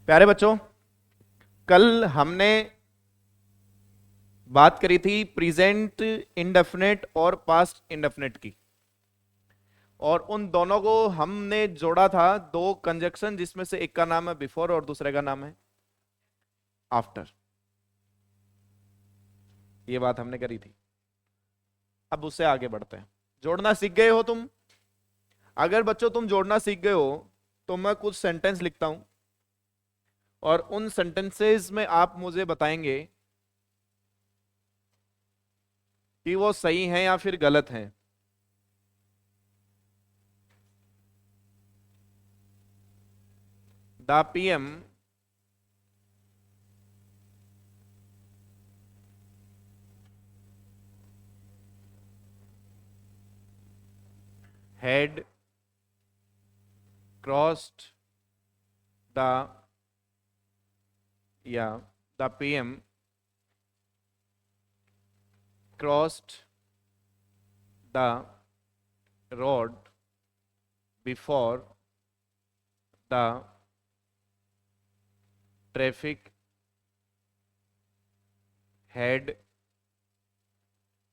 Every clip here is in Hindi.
प्यारे बच्चों, कल हमने बात करी थी प्रेजेंट इंडेफिनेट और पास्ट इंडेफिनेट की। और उन दोनों को हमने जोड़ा था दो कंजक्शन, जिसमें से एक का नाम है बिफोर और दूसरे का नाम है आफ्टर। ये बात हमने करी थी। अब उससे आगे बढ़ते हैं। जोड़ना सीख गए हो तुम? अगर बच्चों तुम जोड़ना सीख गए हो तो मैं कुछ सेंटेंस लिखता हूं और उन सेंटेंसेस में आप मुझे बताएंगे कि वो सही हैं या फिर गलत हैं। The PM had crossed the yeah the PM crossed the road before the traffic had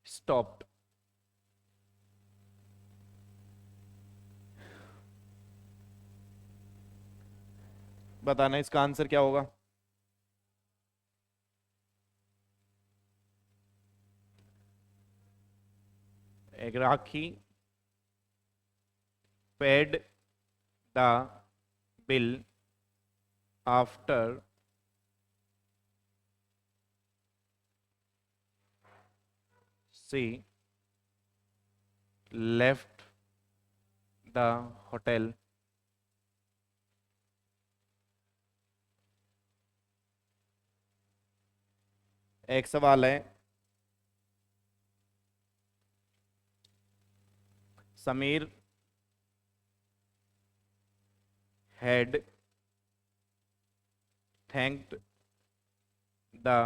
stopped। बताना इसका आंसर क्या होगा। एक राखी paid the bill after she left the hotel। एक सवाल है, Sameer had thanked the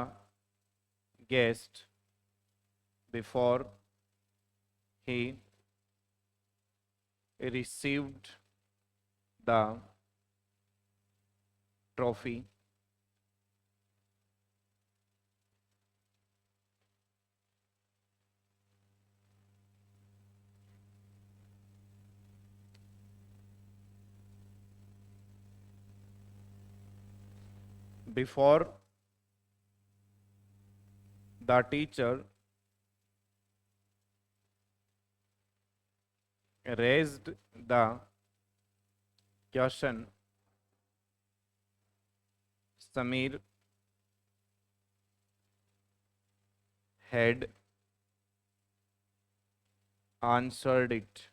guest before he received the trophy। Before the teacher raised the question, Samir had answered it।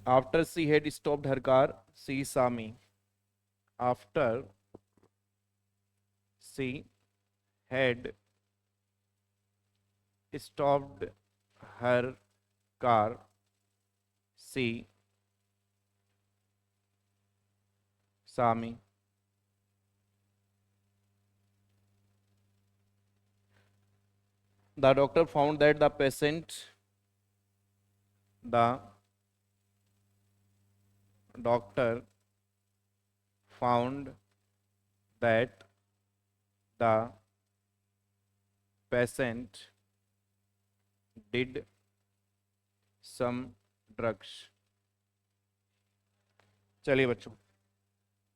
After she had stopped her car, she saw me। After she had stopped her car, she saw me। The doctor found that the doctor found that the patient did some drugs। चलिए बच्चों,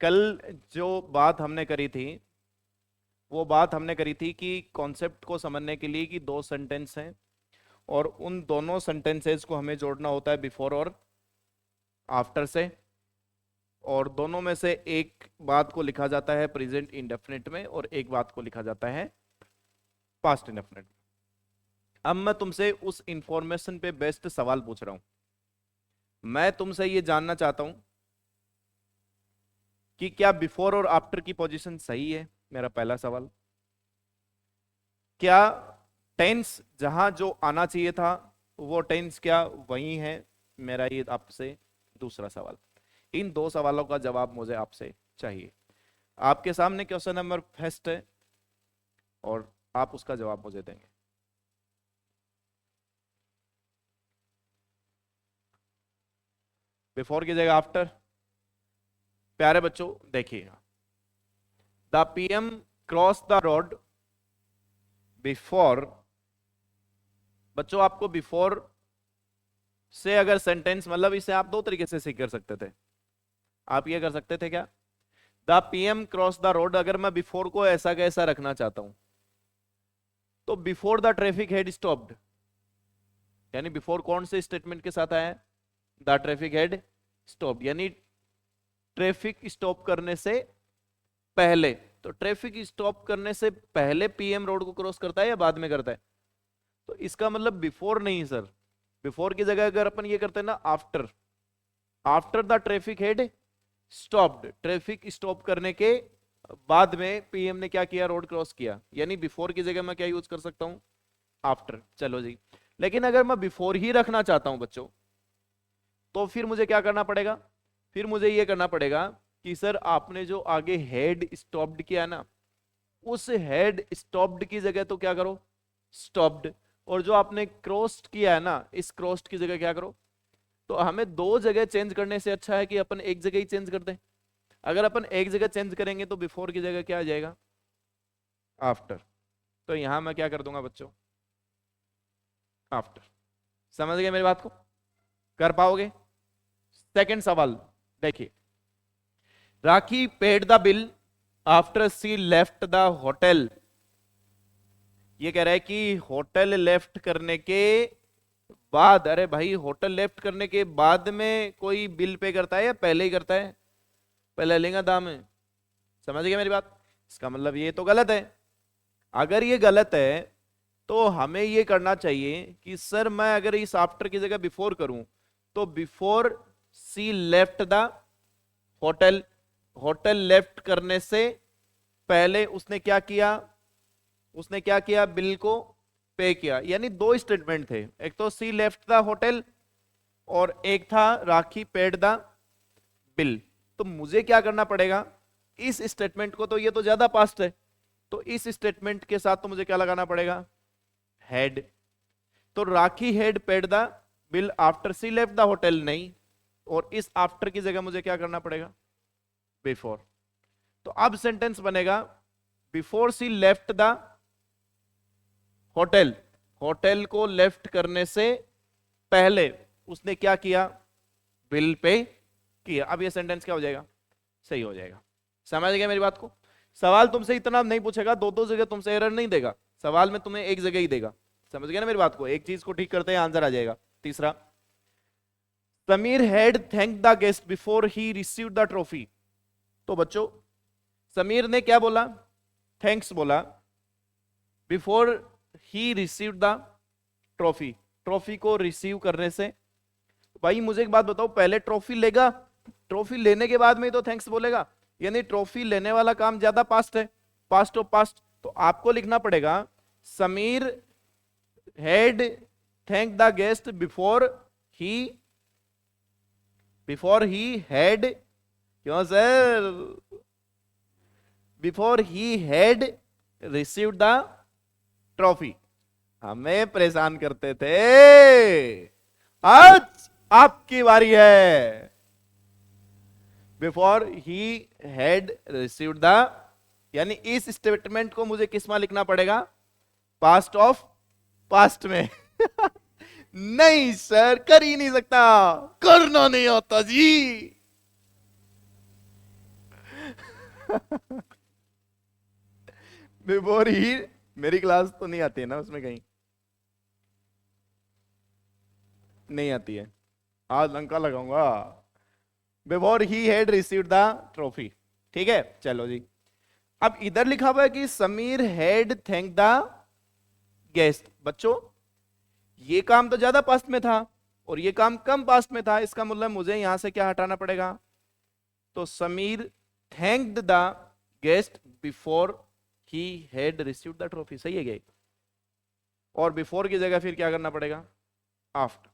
कल जो बात हमने करी थी वो बात हमने करी थी कि कॉन्सेप्ट को समझने के लिए कि दो सेंटेंस हैं और उन दोनों सेंटेंसेस को हमें जोड़ना होता है बिफोर और आफ्टर से। और दोनों में से एक बात को लिखा जाता है प्रेजेंट इंडेफिनिट में और एक बात को लिखा जाता है पास्ट इंडेफिनिट। अब मैं तुमसे उस इंफॉर्मेशन पे बेस्ड सवाल पूछ रहा हूं। मैं तुमसे ये जानना चाहता हूं कि क्या बिफोर और आफ्टर की पोजीशन सही है, मेरा पहला सवाल। क्या टेंस जहां जो आना चाहिए था वो टेंस क्या वही है, मेरा ये आपसे दूसरा सवाल। इन दो सवालों का जवाब मुझे आपसे चाहिए। आपके सामने क्वेश्चन नंबर फर्स्ट है, और आप उसका जवाब मुझे देंगे। बिफोर की जगह आफ्टर। प्यारे बच्चों देखिएगा, the PM cross the road before. बच्चों आपको बिफोर से अगर सेंटेंस, मतलब इसे आप दो तरीके से सीख कर सकते थे। आप ये कर सकते थे क्या, the PM cross the road, अगर मैं बिफोर को ऐसा कैसा रखना चाहता हूं तो before the traffic head stopped, यानी बिफोर कौन से स्टेटमेंट के साथ आया है, द ट्रैफिक हेड स्टॉप्ड, यानी ट्रैफिक स्टॉप करने से पहले। तो ट्रैफिक स्टॉप करने से पहले पीएम रोड को क्रॉस करता है या बाद में करता है, तो इसका मतलब बिफोर नहीं सर। बिफोर की जगह अगर अपन ये करते हैं ना after, after the traffic head stopped, traffic stop करने के बाद में पीएम ने क्या किया, रोड क्रॉस किया, यानी बिफोर की जगह मैं क्या यूज कर सकता हूं, आफ्टर। चलो जी, लेकिन अगर मैं बिफोर ही रखना चाहता हूं बच्चों, तो फिर मुझे क्या करना पड़ेगा, फिर मुझे ये करना पड़ेगा कि सर आपने जो आगे हेड स्टॉप्ड किया ना, उस हेड स्टॉप्ड की जगह तो क्या करो, स्टॉप्ड। और जो आपने क्रॉस्ड किया है ना, इस क्रॉस्ड की जगह क्या करो। तो हमें दो जगह चेंज करने से अच्छा है कि अपन एक जगह ही चेंज कर दें। अगर अपन एक जगह चेंज करेंगे तो बिफोर की जगह क्या आ जाएगा, आफ्टर। तो यहां मैं क्या कर दूंगा बच्चों, आफ्टर। समझ गए मेरी बात को, कर पाओगे। सेकंड सवाल देखिए, Rakhi paid the bill after she left the hotel. ये कह रहा है कि होटल लेफ्ट करने के बाद, अरे भाई होटल लेफ्ट करने के बाद में कोई बिल पे करता है या पहले ही करता है, पहले लेगा दाम है। समझ गया मेरी बात, इसका मतलब ये तो गलत है। अगर ये गलत है तो हमें ये करना चाहिए कि सर मैं अगर इस आफ्टर की जगह बिफोर करूं, तो before she left the hotel, hotel left करने से पहले उसने क्या किया, उसने क्या किया, बिल को पे किया। यानी दो स्टेटमेंट थे, एक तो सी लेफ्ट द होटल और एक था राखी पेड द बिल। तो मुझे क्या करना पड़ेगा, इस स्टेटमेंट को, तो ये तो ज्यादा पास्ट है, तो इस स्टेटमेंट के साथ तो मुझे क्या लगाना पड़ेगा, हेड। तो Rakhi had paid the bill after she left the hotel नहीं, और इस आफ्टर की जगह मुझे क्या करना पड़ेगा, बिफोर। तो अब सेंटेंस बनेगा, before she left the hotel, hotel को लेफ्ट करने से पहले उसने क्या किया, बिल पे किया। अब ये सेंटेंस क्या हो जाएगा, सही हो जाएगा। समझ गए मेरी बात को। सवाल तुमसे इतना नहीं पूछेगा, दो दो जगह तुमसे एरर नहीं देगा, सवाल में तुम्हें एक जगह ही देगा। समझ गए ना मेरी बात को, एक चीज को ठीक करते हैं आंसर आ जाएगा। तीसरा, Sameer had thank the guest before he received the trophy. तो बच्चों समीर ने क्या बोला, थैंक्स बोला, before he received the trophy, trophy को रिसीव करने से। भाई मुझे एक बात बताओ, पहले ट्रॉफी लेगा, ट्रॉफी लेने के बाद में ही तो थैंक्स बोलेगा, यानी ट्रॉफी लेने वाला काम ज्यादा पास्ट है, पास्ट ऑफ पास्ट। तो आपको लिखना पड़ेगा, Sameer had thank the guest before he had, क्यों sir, before he had received the trophy. हमें परेशान करते थे, आज आपकी बारी है। Before he had received the, यानी इस स्टेटमेंट को मुझे किस में लिखना पड़ेगा, पास्ट ऑफ पास्ट में। नहीं सर, कर ही नहीं सकता, करना नहीं आता जी। बिफोर ही, मेरी क्लास तो नहीं आती है ना उसमें, कहीं नहीं आती है, आज लंका लगाऊंगा। Before he had received the trophy, ठीक है। चलो जी, अब इधर लिखा हुआ है कि Sameer had thank the guest. बच्चों ये काम तो ज्यादा पास्ट में था और ये काम कम पास्ट में था, इसका मतलब मुझे यहां से क्या हटाना पड़ेगा, तो Sameer thanked the guest before he had received the trophy. सही है क्या, और बिफोर की जगह फिर क्या करना पड़ेगा, after.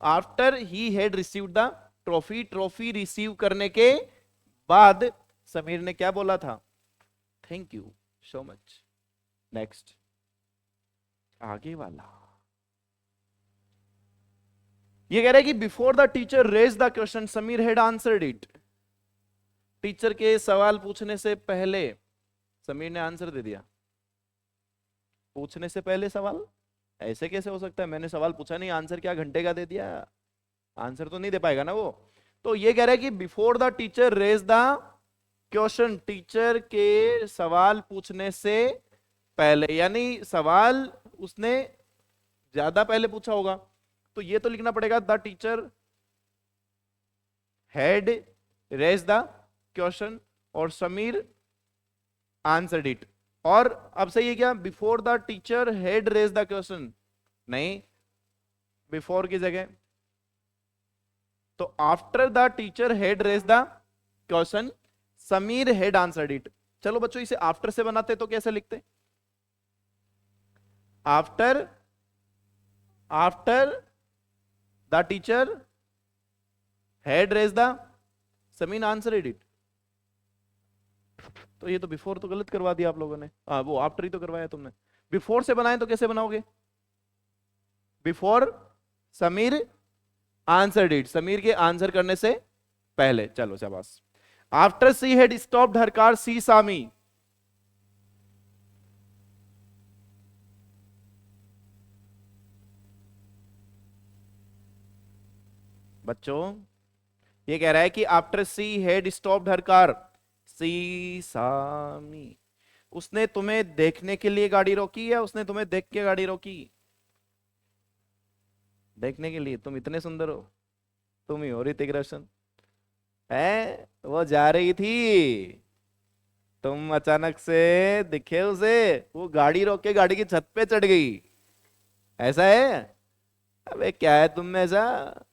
After he had received the trophy, trophy receive करने के बाद समीर ने क्या बोला था, thank you, so much. Next, आगे वाला ये कह रहा है कि before the teacher raise the question Sameer had answered it. Teacher के सवाल पूछने से पहले समीर ने आंसर दे दिया। पूछने से पहले सवाल ऐसे कैसे हो सकता है? मैंने सवाल पूछा नहीं, आंसर क्या घंटे का दे दिया? आंसर तो नहीं दे पाएगा ना वो। तो ये कह रहा है कि before the teacher raise the question, teacher के सवाल पूछने से पहले, यानी सवाल उसने ज्यादा पहले पूछा होगा। तो ये तो लिखना पड़ेगा the teacher had raise the question और समीर आंसर्ड इट। और अब सही है क्या? Before the teacher had raise the question, नहीं, बिफोर की जगह तो after the teacher had raise the question Sameer had answered it. चलो बच्चों, इसे आफ्टर से बनाते तो कैसे लिखते? After, after the teacher had raise the Sameer answered it. तो ये तो बिफोर तो गलत करवा दिया आप लोगों ने। वो आफ्टर ही तो करवाया तुमने। बिफोर से बनाए तो कैसे बनाओगे? Before Sameer answered it, Sameer के आंसर करने से पहले। चलो शाबाश। After she had stopped her car she saw me. बच्चों ये कह रहा है कि after she had stopped her car she saw me, उसने तुम्हें देखने के लिए गाड़ी रोकी या उसने तुम्हें देख के गाड़ी रोकी? देखने के लिए। तुम इतने सुंदर हो, तुम ही हो ऋतिक रोशन। है वो जा रही थी, तुम अचानक से दिखे उसे, वो गाड़ी रोक के गाड़ी की छत पे चढ़ गई। ऐसा है? अबे क्या है तुम में ऐसा?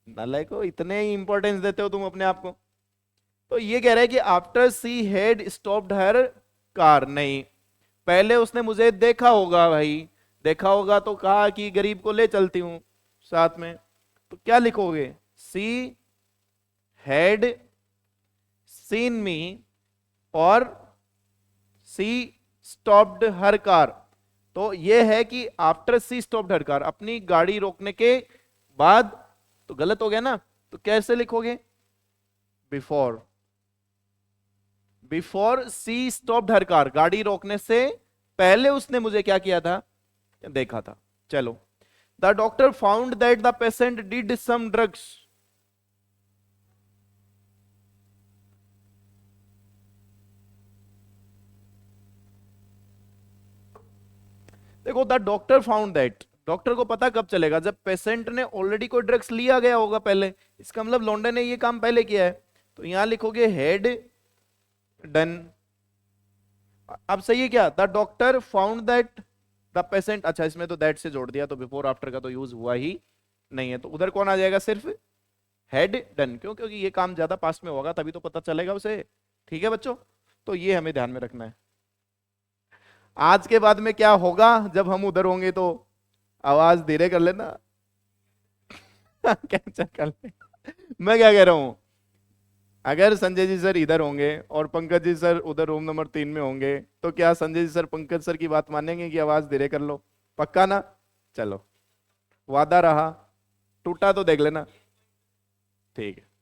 नालायक हो, इतने ही इंपॉर्टेंस देते हो तुम अपने आप को। तो ये कह रहा है कि after she had stopped her car, नहीं, पहले उसने मुझे देखा होगा भाई। देखा होगा तो कहा कि गरीब को ले चलती हूं साथ में। तो क्या लिखोगे? सी हैड सीन मी और सी स्टॉप्ड हर कार। तो यह है कि आफ्टर सी स्टॉप्ड हर कार, अपनी गाड़ी रोकने के बाद। तो गलत हो गया ना, तो कैसे लिखोगे? बिफोर, बिफोर सी स्टॉप्ड हर कार, गाड़ी रोकने से पहले उसने मुझे क्या किया था? देखा था। चलो, the doctor found that the patient did some drugs. देखो, the doctor found that, doctor को पता कब चलेगा? जब पेशेंट ने ऑलरेडी कोई ड्रग्स लिया गया होगा पहले। इसका मतलब लौंडे ने ये काम पहले किया है। तो यहां लिखोगे हेड डन। अब सही है क्या? The doctor found that the patient. अच्छा, इसमें तो दैट से जोड़ दिया, तो बिफोर आफ्टर का तो यूज हुआ ही नहीं है। तो उधर कौन आ जाएगा? सिर्फ हेड डन। क्यों? क्योंकि ये काम ज्यादा पास्ट में होगा, तभी तो पता चलेगा उसे। ठीक है बच्चों, तो ये हमें ध्यान में रखना है। आज के बाद में क्या होगा जब हम उधर होंगे, तो आवाज धीरे कर लेना। कैंसिल कर ले। मैं क्या कह रहा हूं, अगर संजय जी सर इधर होंगे और पंकज जी सर उधर रूम नंबर 3 में होंगे, तो क्या संजय जी सर पंकज सर की बात मानेंगे कि आवाज धीरे कर लो? पक्का ना? चलो, वादा रहा, टूटा तो देख लेना। ठीक है।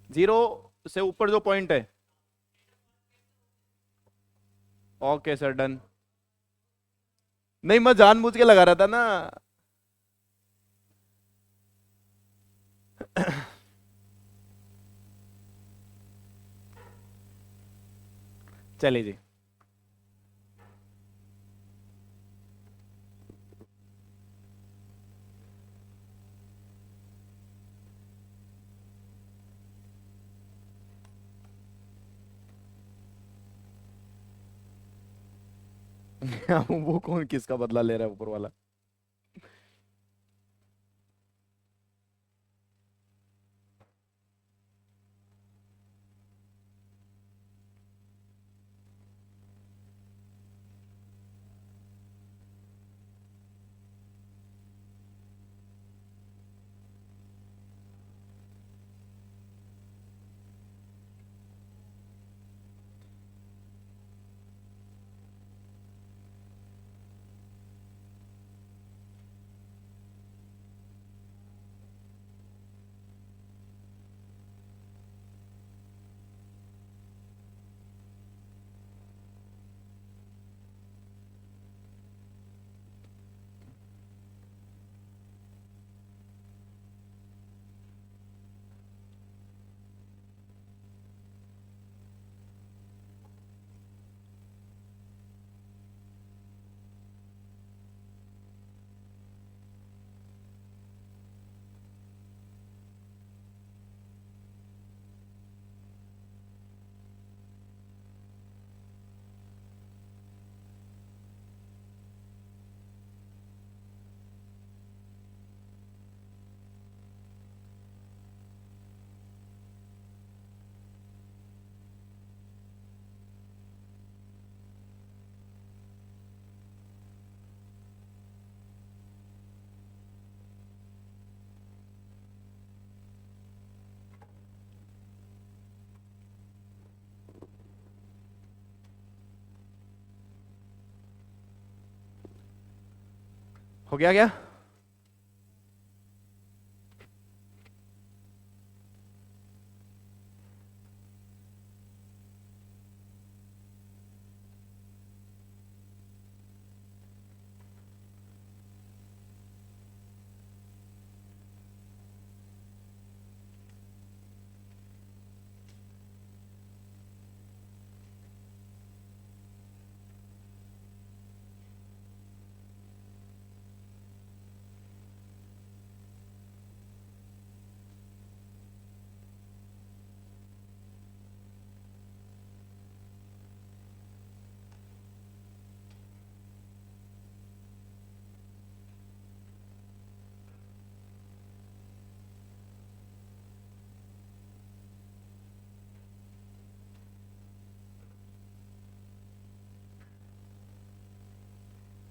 0 से ऊपर जो पॉइंट है। Okay sir, done. नहीं, मैं जानबूझ के लगा रहा था ना। चलिए जी। वो कौन किसका बदला ले रहा है ऊपर वाला? हो गया क्या?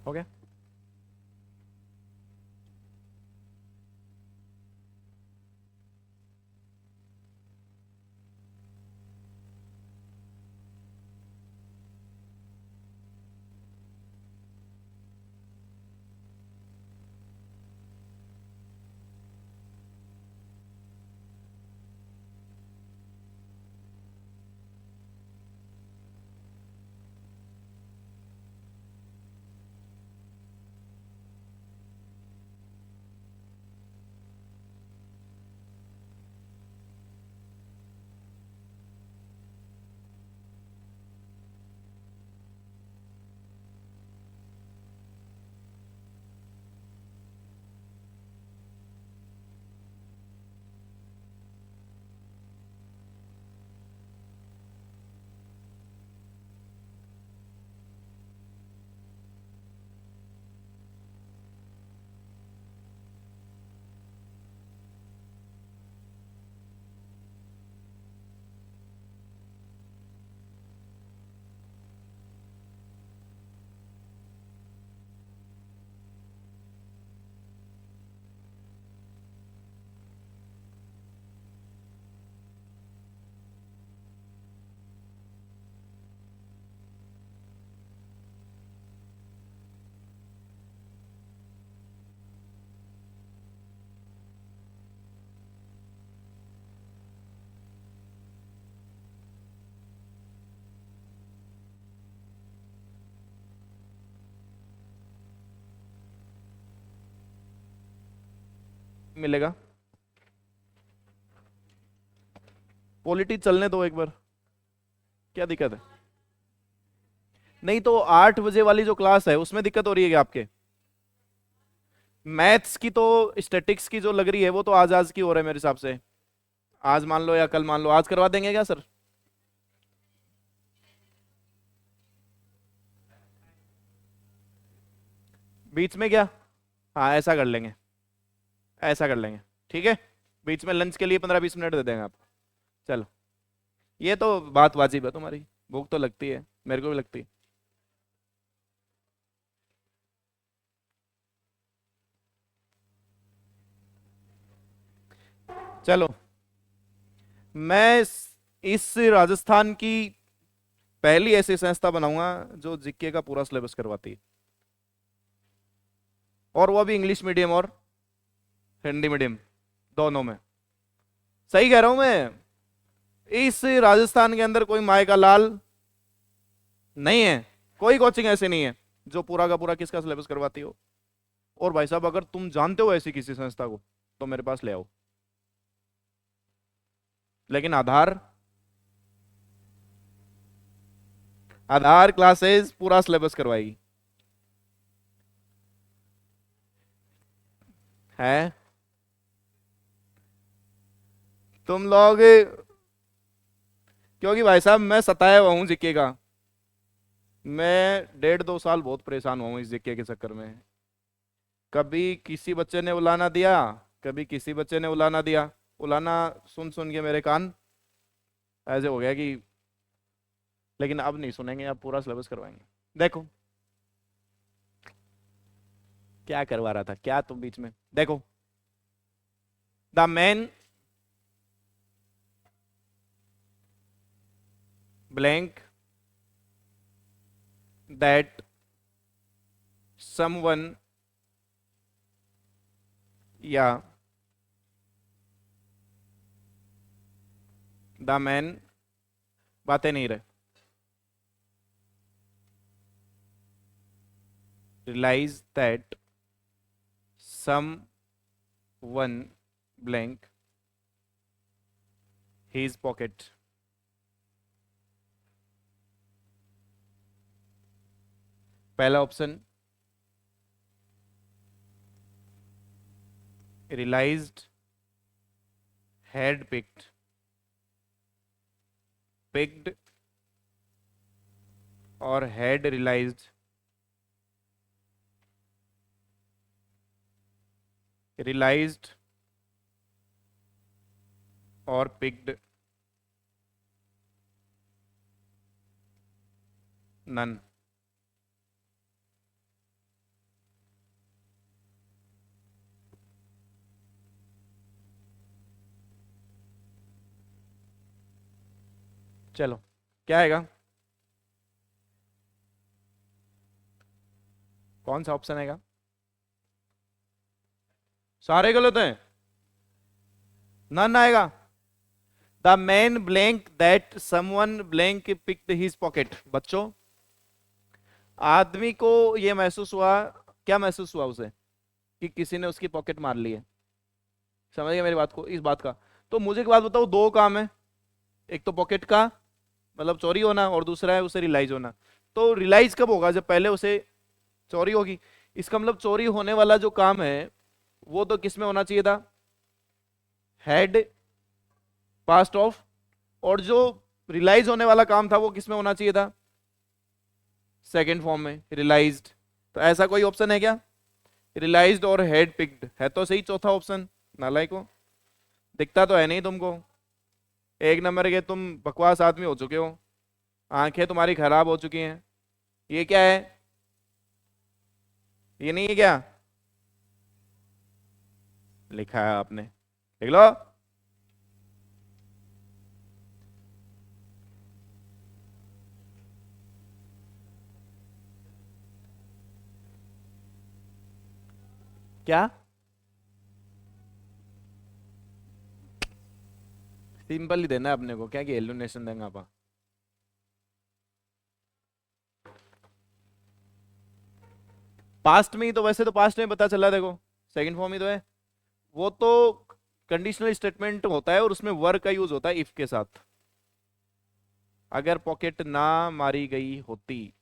हो गया। मिलेगा। पॉलिटी चलने दो एक बार, क्या दिक्कत है? नहीं तो 8 बजे वाली जो क्लास है उसमें दिक्कत हो रही है क्या आपके? मैथ्स की तो, स्टैटिक्स की जो लग रही है वो तो आज आज की हो रहा है मेरे हिसाब से। आज मान लो या कल मान लो, आज करवा देंगे क्या सर? बीच में क्या? हाँ ऐसा कर लेंगे, ऐसा कर लेंगे। ठीक है, बीच में लंच के लिए 15-20 मिनट दे देंगे आप। चलो, ये तो बात वाजिब है तुम्हारी, भूख तो लगती है, मेरे को भी लगती है। चलो, मैं इस राजस्थान की पहली ऐसी संस्था बनाऊंगा जो जीके का पूरा सिलेबस करवाती है, और वो भी इंग्लिश मीडियम और हिंदी मीडियम दोनों में। सही कह रहा हूं मैं? इस राजस्थान के अंदर कोई माए का लाल नहीं है, कोई कोचिंग ऐसी नहीं है जो पूरा का पूरा किसका सिलेबस करवाती हो। और भाई साहब, अगर तुम जानते हो ऐसी किसी संस्था को तो मेरे पास ले आओ, लेकिन आधार, आधार क्लासेस पूरा सिलेबस करवाएगी। है तुम लोग, क्योंकि भाई साहब मैं सताया हुआ हूँ जीके का। मैं 1.5-2 साल बहुत परेशान हुआ हूँ इस जीके के चक्कर में। कभी किसी बच्चे ने उलाना दिया, कभी किसी बच्चे ने उलाना दिया। उलाना सुन सुन के मेरे कान ऐसे हो गया कि, लेकिन अब नहीं सुनेंगे, अब पूरा सिलेबस करवाएंगे। देखो क्या करवा रहा था क्या तुम बीच में, देखो। The man blank that someone या द मैन, बातें नहीं रहे, realize that someone blank his pocket. पहला ऑप्शन, realized had picked और had realized और picked none. चलो क्या आएगा, कौन सा ऑप्शन आएगा? सारे गलत हैं, नन आएगा। The man blank that someone blank picked his pocket. बच्चों, आदमी को यह महसूस हुआ, क्या महसूस हुआ उसे, कि किसी ने उसकी पॉकेट मार ली है। समझ गए मेरी बात को, इस बात का। तो मुझे एक बात बताओ, दो काम है, एक तो पॉकेट का मतलब चोरी होना, और दूसरा है उसे रियलाइज होना। तो रियलाइज कब होगा, जब पहले उसे चोरी होगी। इसका मतलब चोरी होने वाला जो काम है वो तो किस में होना चाहिए था, हैड पास्ट ऑफ, और जो रियलाइज होने वाला काम था वो किस में होना चाहिए था, सेकेंड फॉर्म में, रियलाइज्ड। तो ऐसा कोई ऑप्शन है क्या, रियलाइज्ड और हैड पिक्ड? है तो सही चौथा ऑप्शन। नालायक को दिखता तो है नहीं तुमको, एक नंबर के तुम बकवास आदमी हो चुके हो, आंखें तुम्हारी खराब हो चुकी हैं। ये क्या है, ये नहीं है क्या, लिखा है आपने, देख लो। क्या सिंपल ही देना है अपने को, क्या कि एल्यूनेशन देंगे आप। पास्ट में ही तो, वैसे तो पास्ट में पता चला, देखो सेकंड फॉर्म ही तो है वो तो। कंडीशनल स्टेटमेंट होता है और उसमें वर का यूज होता है इफ के साथ। अगर पॉकेट ना मारी गई होती,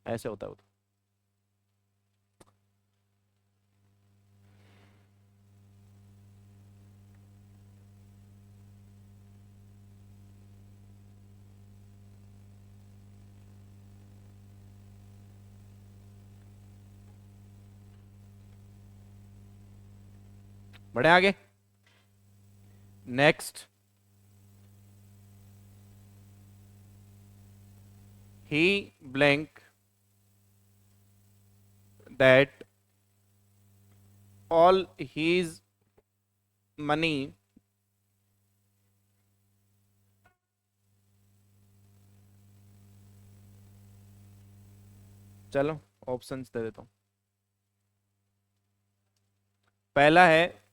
ऐसे होता है वो तो। बढ़े आगे, next. He blank that all his money चलो ऑप्शंस दे देता हूं। पहला है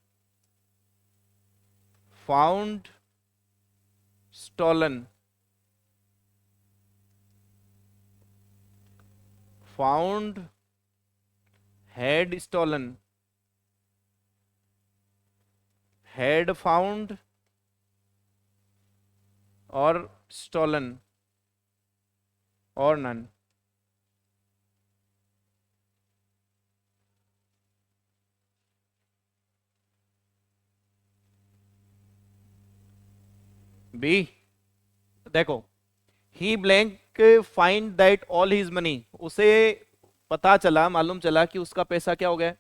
found stolen, found had stolen, had found और स्टॉलन और नन। बी, देखो he blank find that all his money, उसे पता चला, मालूम चला कि उसका पैसा क्या हो गया।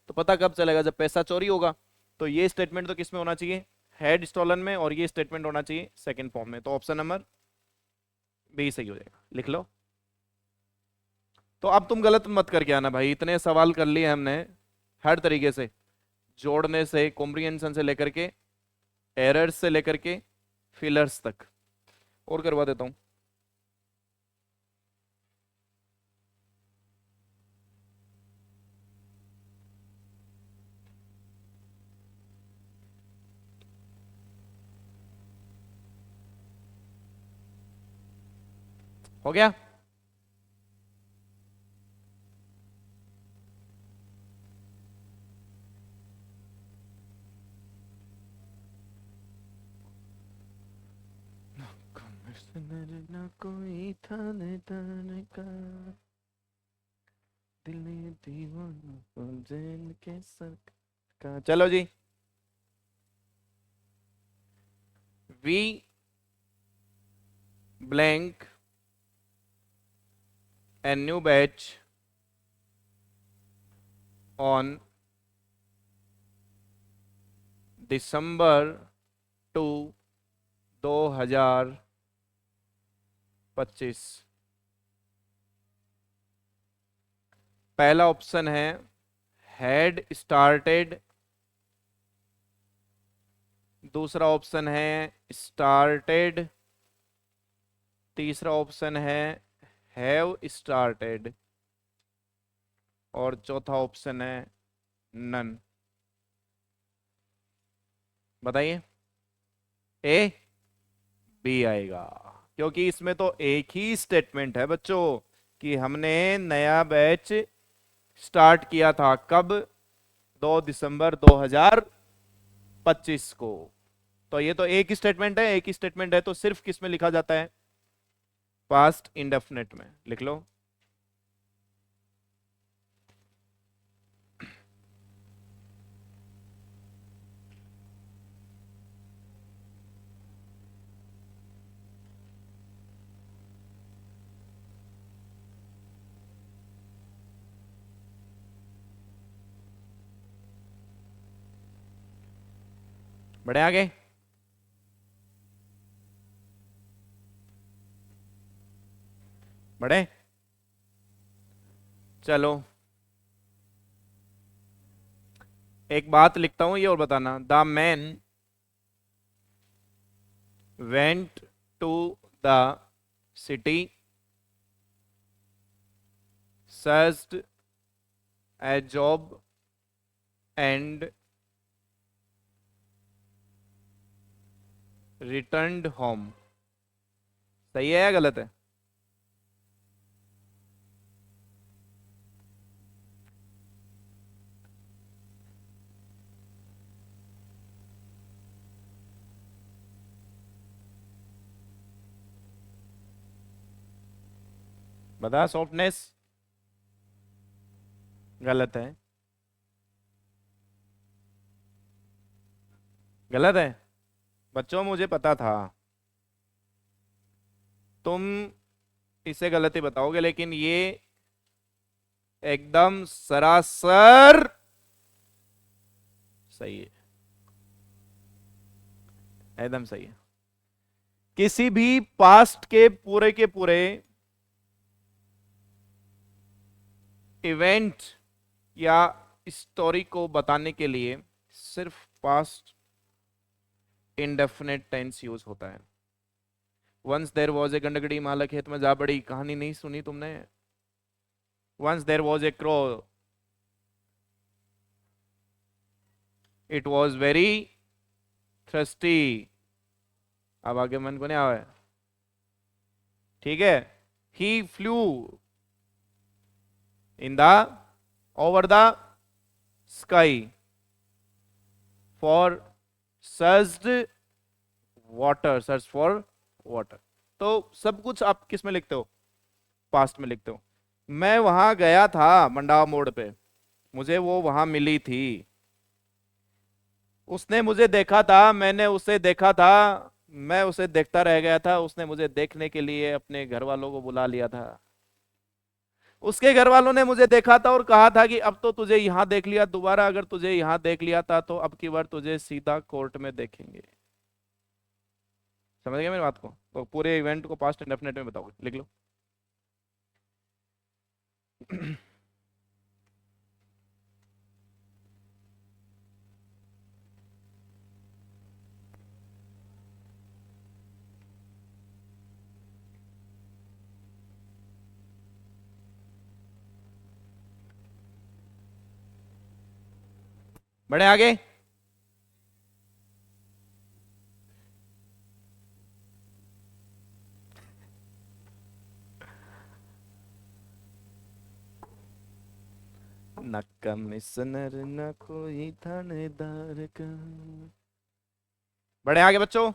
तो पता कब चलेगा, जब पैसा चोरी होगा। तो ये स्टेटमेंट तो किस में होना चाहिए, हैड स्टॉलन में, और ये स्टेटमेंट होना चाहिए सेकंड फॉर्म में। तो ऑप्शन नंबर बी सही हो जाएगा, लिख लो। तो अब तुम गलत मत करके आना भाई, इतने सवाल कर लिए हमने हर तरीके से, जोड़ने से, कॉम्प्रिहेंशन से लेकर के, एरर्स से लेकर के, फिलर्स तक, और करवा देता हूं। हो गया। ना कोई था न का, दिल ने दीवाना को जैन के सर का। चलो जी। We blank a new batch on December 2 2025। पहला ऑप्शन है हैड स्टार्टेड, दूसरा ऑप्शन है स्टार्टेड, तीसरा ऑप्शन है हैव स्टार्टेड, और चौथा ऑप्शन है नन। बताइए। ए बी आएगा, क्योंकि इसमें तो एक ही स्टेटमेंट है बच्चों कि हमने नया बैच स्टार्ट किया था कब, 2 दिसंबर 2025 को। तो ये तो एक ही स्टेटमेंट है, एक ही स्टेटमेंट है तो सिर्फ किस में लिखा जाता है, पास्ट इंडेफिनिट में। लिख लो। बढ़े आगे। बढ़े। चलो एक बात लिखता हूं ये और बताना। The man went to the city, searched a job and returned home. सही है या गलत है? बता सॉफ्टनेस। गलत है। गलत है। बच्चों मुझे पता था तुम इसे गलत ही बताओगे, लेकिन ये एकदम सरासर सही है। एकदम सही है। किसी भी पास्ट के पूरे इवेंट या स्टोरी को बताने के लिए सिर्फ पास्ट इंडेफिनेट टेंस यूज होता है। वंस देर वॉज ए गंडगड़ी माला खेत में जा बड़ी, कहानी नहीं सुनी तुमने? Once there was a crow, it was very thirsty. अब आगे मन को नहीं आवे। ठीक है। He flew in the over the sky for searched water, search for water. तो सब कुछ आप किस में लिखते हो, पास्ट में लिखते हो। मैं वहां गया था मंडावा मोड़ पे, मुझे वो वहां मिली थी, उसने मुझे देखा था, मैंने उसे देखा था, मैं उसे देखता रह गया था, उसने मुझे देखने के लिए अपने घर वालों को बुला लिया था, उसके घर वालों ने मुझे देखा था और कहा था कि अब तो तुझे यहां देख लिया, दोबारा अगर तुझे यहां देख लिया था तो अब की बार तुझे सीधा कोर्ट में देखेंगे। समझ गए मेरी बात को? तो पूरे इवेंट को पास्ट इंडेफिनिट में बताओगे, लिख लो। बढ़े आगे। कमिश्नर न कोई थानेदार का। बढ़े आगे बच्चों,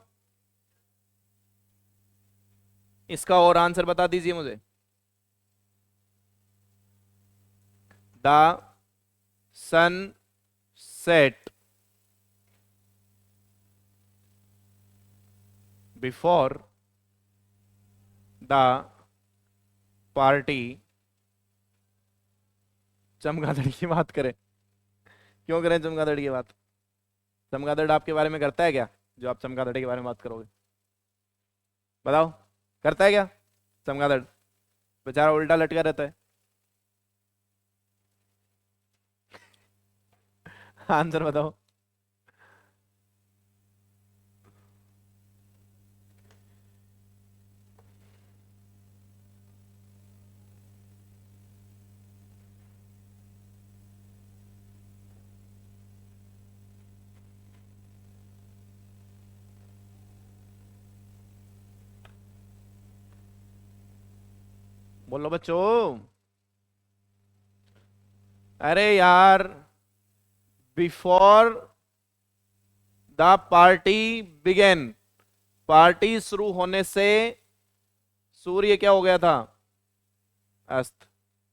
इसका और आंसर बता दीजिए मुझे। The sun set before the party, चमगादड़ की बात करें। क्यों करें चमगादड़ की बात? चमगादड़ आपके बारे में करता है क्या, जो आप चमगादड़ के बारे में बात करोगे? बताओ, करता है क्या चमगादड़? बेचारा उल्टा लटका रहता है। आंसर बताओ। बोलो बच्चों। अरे यार, before the party began, party शुरू होने से सूर्य क्या हो गया था? अस्त।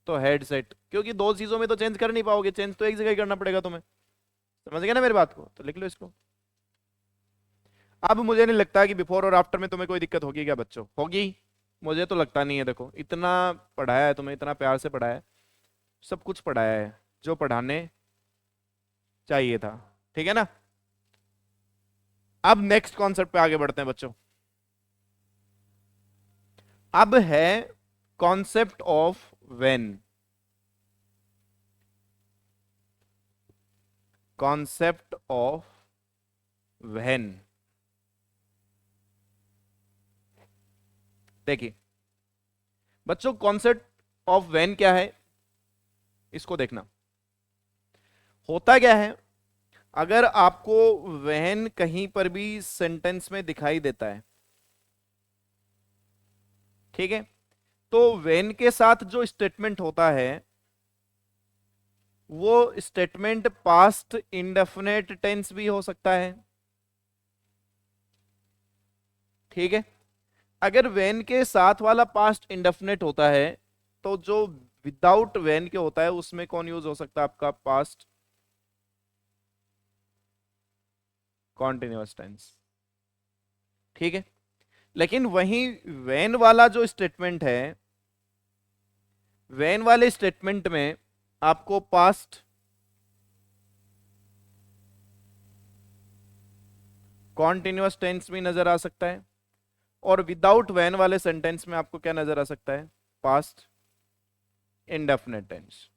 तो हेड सेट, क्योंकि दो चीजों में तो चेंज कर नहीं पाओगे, चेंज तो एक जगह ही करना पड़ेगा तुम्हें। समझ गए ना मेरी बात को? तो लिख लो इसको। अब मुझे नहीं लगता कि बिफोर और आफ्टर में तुम्हें कोई दिक्कत होगी क्या बच्चों? होगी? मुझे तो लगता नहीं है। देखो, इतना पढ़ाया है तुम्हें, इतना प्यार से पढ़ाया है, सब कुछ पढ़ाया है जो पढ़ाने चाहिए था। ठीक है ना? अब नेक्स्ट कॉन्सेप्ट पे आगे बढ़ते हैं बच्चों। अब है concept of when. Concept of when. देखिए बच्चों, कॉन्सेप्ट ऑफ व्हेन क्या है, इसको देखना। होता क्या है, अगर आपको व्हेन कहीं पर भी सेंटेंस में दिखाई देता है, ठीक है, तो व्हेन के साथ जो स्टेटमेंट होता है वो स्टेटमेंट पास्ट इंडेफिनेट टेंस भी हो सकता है। ठीक है? अगर व्हेन के साथ वाला पास्ट इंडेफिनेट होता है, तो जो विदाउट व्हेन के होता है उसमें कौन यूज हो सकता है? आपका पास्ट कॉन्टिन्यूअस टेंस। ठीक है? लेकिन वहीं व्हेन वाला जो स्टेटमेंट है, व्हेन वाले स्टेटमेंट में आपको पास्ट कॉन्टिन्यूअस टेंस भी नजर आ सकता है, और विदाउट व्हेन वाले सेंटेंस में आपको क्या नजर आ सकता है? Past indefinite tense.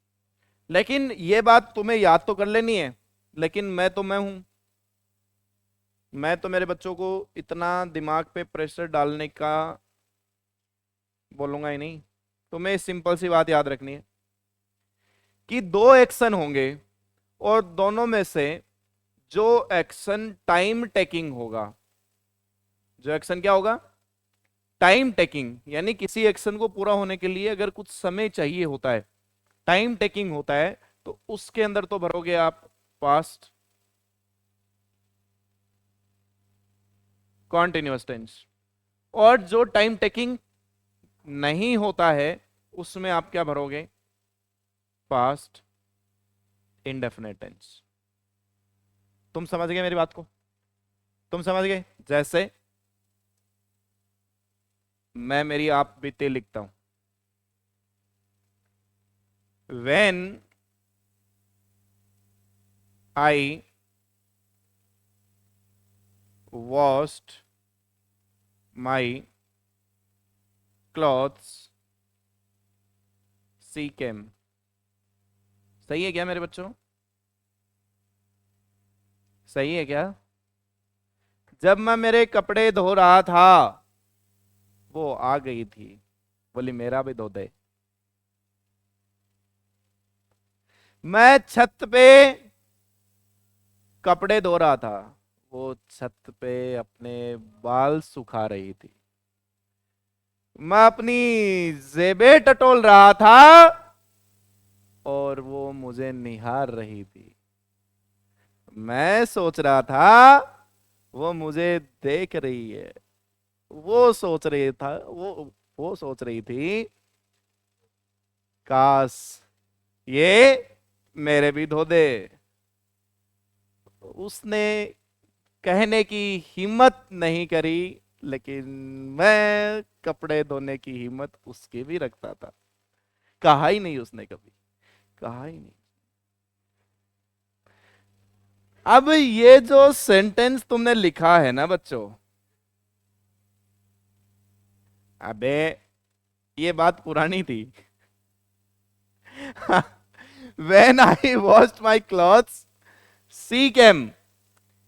लेकिन ये बात तुम्हें याद तो कर लेनी है। लेकिन मैं हूं, मैं तो मेरे बच्चों को इतना दिमाग पे प्रेशर डालने का बोलूंगा ही नहीं। तुम्हें सिंपल सी बात याद रखनी है कि दो एक्शन होंगे, और दोनों में से जो एक्शन टाइम टेकिंग होगा, जो एक्शन क्या होगा? टाइम टेकिंग, यानी किसी एक्शन को पूरा होने के लिए अगर कुछ समय चाहिए होता है, टाइम टेकिंग होता है, तो उसके अंदर तो भरोगे आप पास्ट कॉन्टिन्यूअस टेंस। और जो टाइम टेकिंग नहीं होता है उसमें आप क्या भरोगे? Past indefinite tense. तुम समझ गए मेरी बात को? तुम समझ गए? जैसे मैं मेरी आप बीते लिखता हूं, when I washed my clothes she came। सही है क्या मेरे बच्चों? सही है क्या? जब मैं मेरे कपड़े धो रहा था वो आ गई थी, बोली मेरा भी धो दे। मैं छत पे कपड़े धो रहा था, वो छत पे अपने बाल सुखा रही थी। मैं अपनी जेबें टटोल रहा था, और वो मुझे निहार रही थी। मैं सोच रहा था वो मुझे देख रही है। वो सोच रही था वो सोच रही थी, काश ये मेरे भी धो दे। उसने कहने की हिम्मत नहीं करी, लेकिन मैं कपड़े धोने की हिम्मत उसकी भी रखता था। कहा ही नहीं उसने कभी, कहा ही नहीं। अब ये जो सेंटेंस तुमने लिखा है ना बच्चों, अबे ये बात पुरानी थी। When I washed my clothes, she came।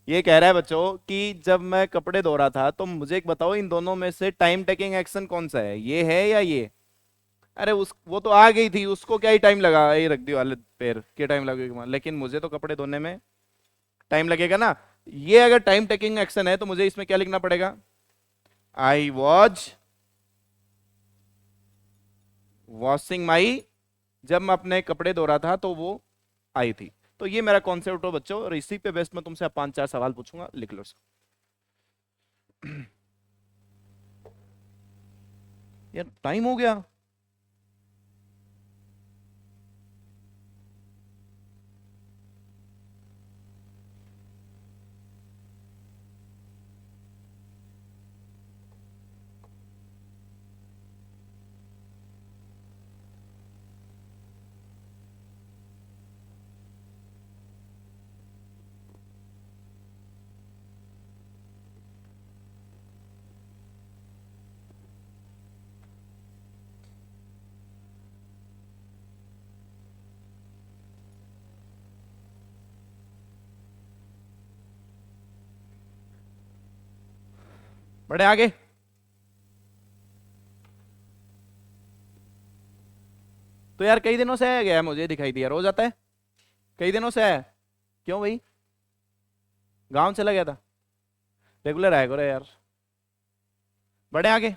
ये कह रहा है बच्चों कि जब मैं कपड़े धो रहा था तो मुझे एक बताओ, इन दोनों में से टाइम टेकिंग एक्शन कौन सा है, ये है या ये? अरे उस वो तो आ गई थी, उसको क्या ही टाइम लगा, ये रख दियो हालत पैर क्या टाइम लगेगा, लेकिन मुझे तो कपड़े धोने में टाइम लगेगा ना। ये अगर टाइम टेकिंग एक्शन है तो मुझे इसमें क्या लिखना पड़ेगा? आई वॉज वॉशिंग माई, जब मैं अपने कपड़े धो रहा था तो वो आई थी। तो ये मेरा कॉन्सेप्ट हो बच्चों, और इसी पे बेस्ट मैं तुमसे अब 5-4 सवाल पूछूंगा, लिख लो इसको। यार टाइम हो गया। बड़े आगे। तो यार कई दिनों से है गया, मुझे दिखाई दिया रोज आता है, कई दिनों से है। क्यों भाई? गांव चला गया था? रेगुलर आया करो यार। बड़े आगे।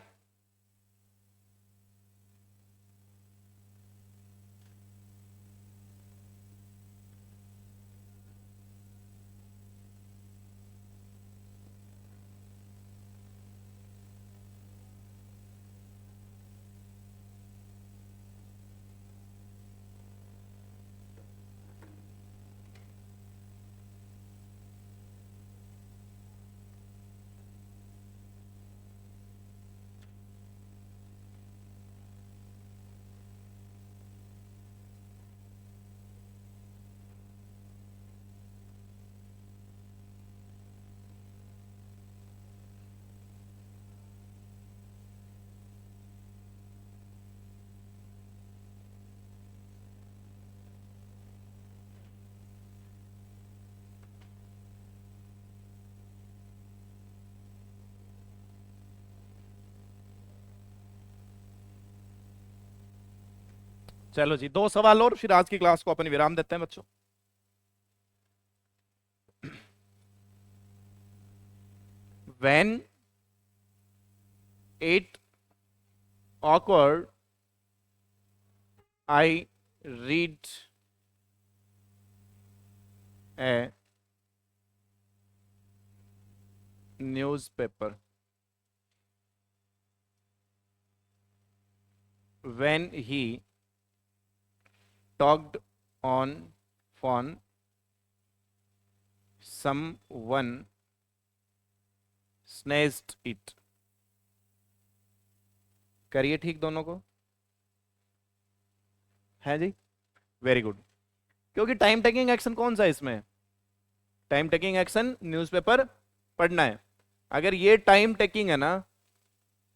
चलो जी, 2 सवाल और फिर आज की क्लास को अपन विराम देते हैं बच्चों। When it occurred, I read a newspaper. When he talked on phone, someone snatched it। करिए ठीक दोनों को, है जी? Very good. क्योंकि टाइम टेकिंग एक्शन कौन सा है इसमें? टाइम टेकिंग एक्शन न्यूज़पेपर पढ़ना है। अगर ये टाइम टेकिंग है ना,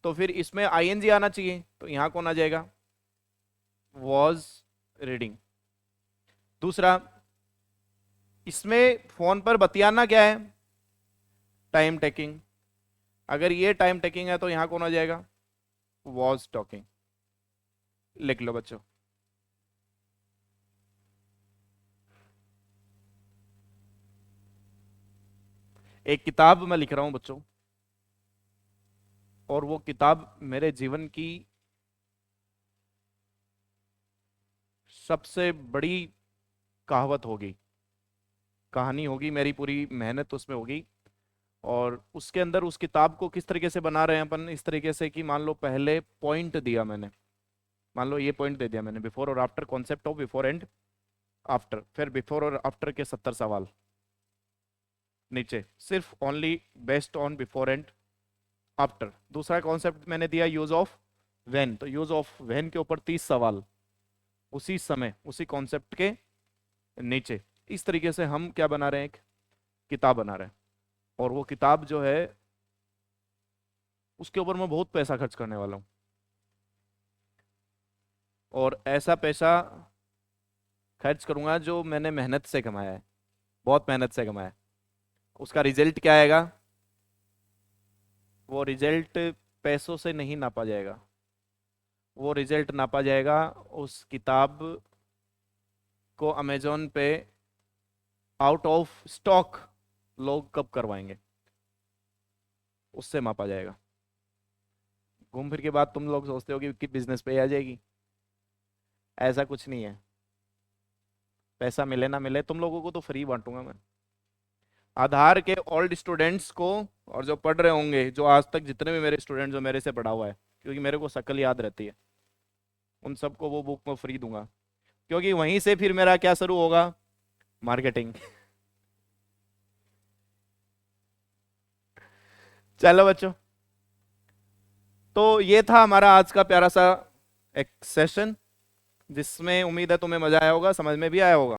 तो फिर इसमें आईएनजी आना चाहिए, तो यहां कौन आ जाएगा? Was reading. दूसरा, इसमें फोन पर बतियाना क्या है? Time taking. अगर ये टाइम टेकिंग है तो यहां कौन आ जाएगा? Was talking. लिख लो बच्चों। एक किताब मैं लिख रहा हूं बच्चों, और वो किताब मेरे जीवन की सबसे बड़ी कहावत होगी, कहानी होगी, मेरी पूरी मेहनत उसमें होगी। और उसके अंदर उस किताब को किस तरीके से बना रहे हैं अपन, इस तरीके से कि मान लो पहले पॉइंट दिया मैंने, मान लो ये पॉइंट दे दिया मैंने, बिफोर और after, concept of before and after, फिर बिफोर और आफ्टर के 70 सवाल नीचे, सिर्फ only based on before and after. दूसरा कॉन्सेप्ट मैंने दिया यूज ऑफ व्हेन, तो यूज ऑफ व्हेन के ऊपर 30 सवाल उसी समय उसी कॉन्सेप्ट के नीचे। इस तरीके से हम क्या बना रहे हैं, एक किताब बना रहे हैं। और वो किताब जो है उसके ऊपर मैं बहुत पैसा खर्च करने वाला हूँ, और ऐसा पैसा खर्च करूंगा जो मैंने मेहनत से कमाया है, बहुत मेहनत से कमाया है। उसका रिजल्ट क्या आएगा, वो रिजल्ट पैसों से नहीं नापा जाएगा, वो रिजल्ट नापा जाएगा उस किताब को अमेजोन पे आउट ऑफ स्टॉक लोग कब करवाएंगे, उससे मापा जाएगा। घूम फिर के बाद तुम लोग सोचते हो कि बिजनेस पे ही आ जाएगी, ऐसा कुछ नहीं है। पैसा मिले ना मिले, तुम लोगों को तो फ्री बांटूंगा मैं। आधार के ओल्ड स्टूडेंट्स को, और जो पढ़ रहे होंगे, जो आज तक जितने भी मेरे स्टूडेंट जो मेरे से पढ़ा हुआ है, क्योंकि मेरे को शक्ल याद रहती है, उन सबको वो बुक मैं फ्री दूंगा। क्योंकि वहीं से फिर मेरा क्या शुरू होगा, मार्केटिंग। चलो बच्चों, तो ये था हमारा आज का प्यारा सा एक सेशन, जिसमें उम्मीद है तुम्हें मजा आया होगा, समझ में भी आया होगा।